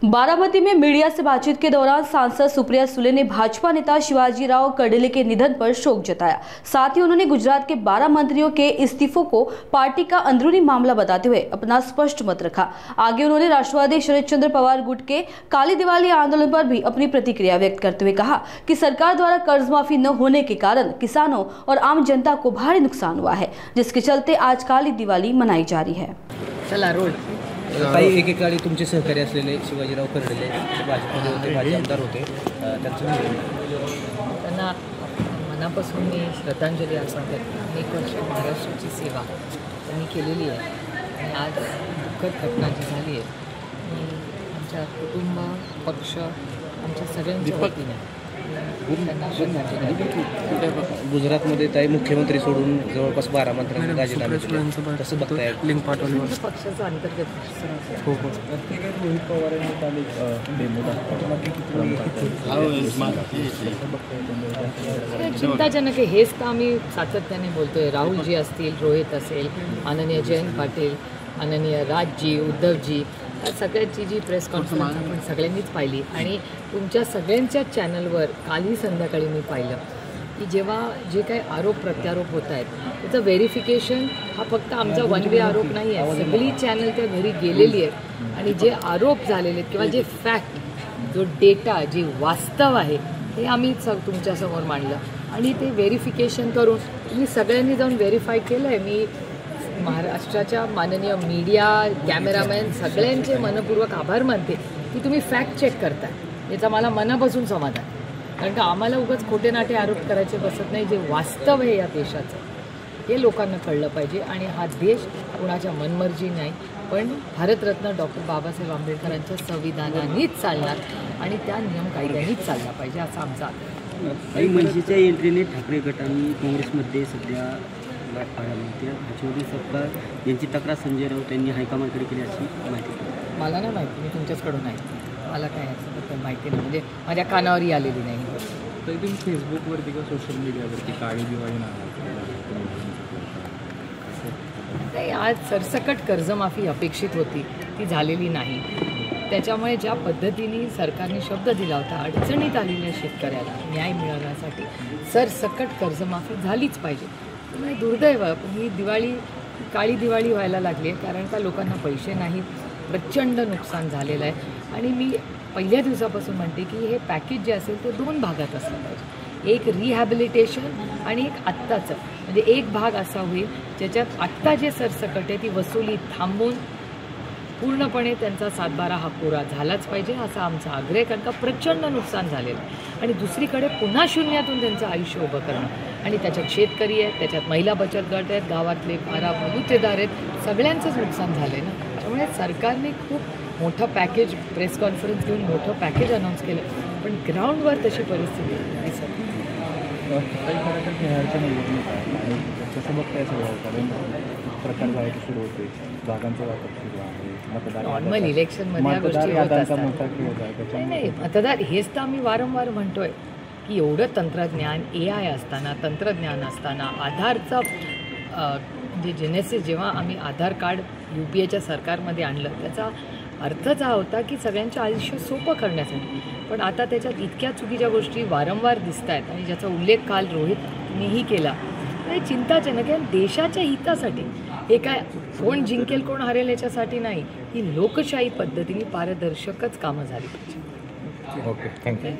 बारामती में मीडिया से बातचीत के दौरान सांसद सुप्रिया सुले ने भाजपा नेता शिवाजीराव कर्डिले के निधन पर शोक जताया। साथ ही उन्होंने गुजरात के 12 मंत्रियों के इस्तीफों को पार्टी का अंदरूनी मामला बताते हुए अपना स्पष्ट मत रखा। आगे उन्होंने राष्ट्रवादी शरद चंद्र पवार गुट के काली दिवाली आंदोलन पर भी अपनी प्रतिक्रिया व्यक्त करते हुए कहा कि सरकार द्वारा कर्ज माफी न होने के कारण किसानों और आम जनता को भारी नुकसान हुआ है, जिसके चलते आज काली दिवाली मनाई जा रही है। चला रोड काही एकेकाळी तुमचे सहकारी असलेले शिवाजीराव कर्डिले भाजपमध्ये होते, भाजी आमदार होते, त्यांना मनापासून मी श्रद्धांजली अर्पण करते। 1 वर्ष महाराष्ट्राची सेवा त्यांनी केलेली आहे आणि आज दुःखद घटना जी झाली आहे ती आमच्या कुटुंब पक्ष आमच्या सगळ्यांच्या वतीने गुजरातमध्ये ताई मुख्यमंत्री सोडून जवळपास 12 मंत्र्यांना राजीनामे दिले, कसं बघताय? लिंक पाठवली पक्षाचा अंतर्गत रोहित पवारांनी काल डेमो चिंताजनक आहे। हेच तर आम्ही सातत्याने बोलतोय। राहुलजी असतील, रोहित असेल, माननीय जयंत पाटील, माननीय राजजी, उद्धवजी, सगळ्यांची जी प्रेस कॉन्फरन्स आपण सगळ्यांनीच पाहिली आणि तुमच्या सगळ्यांच्या चॅनलवर कालही संध्याकाळी मी पाहिलं की जेव्हा जे काही आरोप प्रत्यारोप होत आहेत त्याचं व्हेरिफिकेशन हा फक्त आमचा वन वे आरोप नाही आहे, सगळी चॅनल त्या घरी गेलेली आहेत आणि जे आरोप झालेले किंवा जे फॅक्ट, जो डेटा, जे वास्तव आहे ते आम्ही तुमच्यासमोर मांडलं आणि ते व्हेरिफिकेशन करून तुम्ही सगळ्यांनी जाऊन व्हेरीफाय केलं आहे। मी महाराष्ट्राच्या माननीय मीडिया, कॅमेरामॅन सगळ्यांचे मनपूर्वक आभार मानते की तुम्ही फॅक्ट चेक करताय, याचा मला मनापासून समाधान, कारण का आम्हाला उगाच खोटे नाटे आरोप करायचे बसत नाही। जे वास्तव आहे या देशाचं हे लोकांना कळलं पाहिजे आणि हा देश कुणाच्या मनमर्जी नाही पण भारतरत्न डॉक्टर बाबासाहेब आंबेडकरांच्या संविधानानेच चालणार आणि त्या नियम कायद्यानेच चालला पाहिजे असा आमचा काही मनसेच्या एंट्रीने ठाकरे गटांनी काँग्रेसमध्ये सध्या हर्षवर्धन सपकाळ यांची तक्रार संजय राऊत यांनी हायकमांडकडे केली अशी माहिती मला नाही माहिती, मी तुमच्याचकडून नाही, मला काय याच्याबद्दल माहिती नाही, म्हणजे माझ्या कानावरही आलेली नाही। तर तुम्ही फेसबुकवरती किंवा सोशल मीडियावरती काळी दिवाळी नाही, आज सरसकट कर्जमाफी अपेक्षित होती, ती झालेली नाही। त्याच्यामुळे ज्या पद्धतीने सरकारने शब्द दिला होता अडचणीत आलेल्या शेतकऱ्याला न्याय मिळवण्यासाठी सरसकट कर्जमाफी झालीच पाहिजे। त्यामुळे दुर्दैव ही दिवाळी काळी दिवाळी व्हायला लागली आहे, कारण का लोकांना पैसे नाहीत, प्रचंड नुकसान झालेलं आहे आणि मी पहिल्या दिवसापासून म्हणते की हे पॅकेज जे असेल ते 2 भागात असलं पाहिजे, एक रिहॅबिलिटेशन आणि एक आत्ताचं, म्हणजे एक भाग असा होईल ज्याच्यात आत्ता जे सरसकट आहे ती वसुली थांबून पूर्णपणे त्यांचा 7/12 हा पुरा झालाच पाहिजे असा आमचा आग्रह, कारण का प्रचंड नुकसान झालेलं आहे आणि दुसरीकडे पुन्हा शून्यातून त्यांचं आयुष्य उभं करणं आणि त्याच्यात शेतकरी आहेत, त्याच्यात महिला बचत गट आहेत, गावातले 12 बलुतेदार आहेत, सगळ्यांचंच नुकसान झालं आहे ना। त्यामुळे सरकारने खूप मोठं पॅकेज, प्रेस कॉन्फरन्स घेऊन मोठं पॅकेज अनाऊन्स केलं पण ग्राउंडवर तशी परिस्थिती दिसत नाही। बिहारच्या निवडणूक आहे कसं बघताय सगळं, कारण प्रकार जायचं सुरू होते, जागांचं वाटप सुरू आहे, मतदार नॉर्मल इलेक्शनमध्ये या गोष्टी होत असतात। नाही, मतदार हेच तर आम्ही वारंवार म्हणतोय की एवढं तंत्रज्ञान, AI असताना, तंत्रज्ञान असताना, आधारचा म्हणजे जेनेसिस जेव्हा आम्ही आधार कार्ड UPAच्या सरकारमध्ये आणलं त्याचा अर्थच हा होता की सगळ्यांचं आयुष्य सोपं करण्यासाठी, पण आता त्याच्यात इतक्या चुकीच्या गोष्टी वारंवार दिसत आहेत आणि ज्याचा उल्लेख काल रोहितनेही केला। हे चिंताजनक आहे। देशाच्या हितासाठी हे काय कोण जिंकेल कोण हरेल याच्यासाठी नाही, ही लोकशाही पद्धतीने पारदर्शकच कामं झाली पाहिजे। Okay, thank you.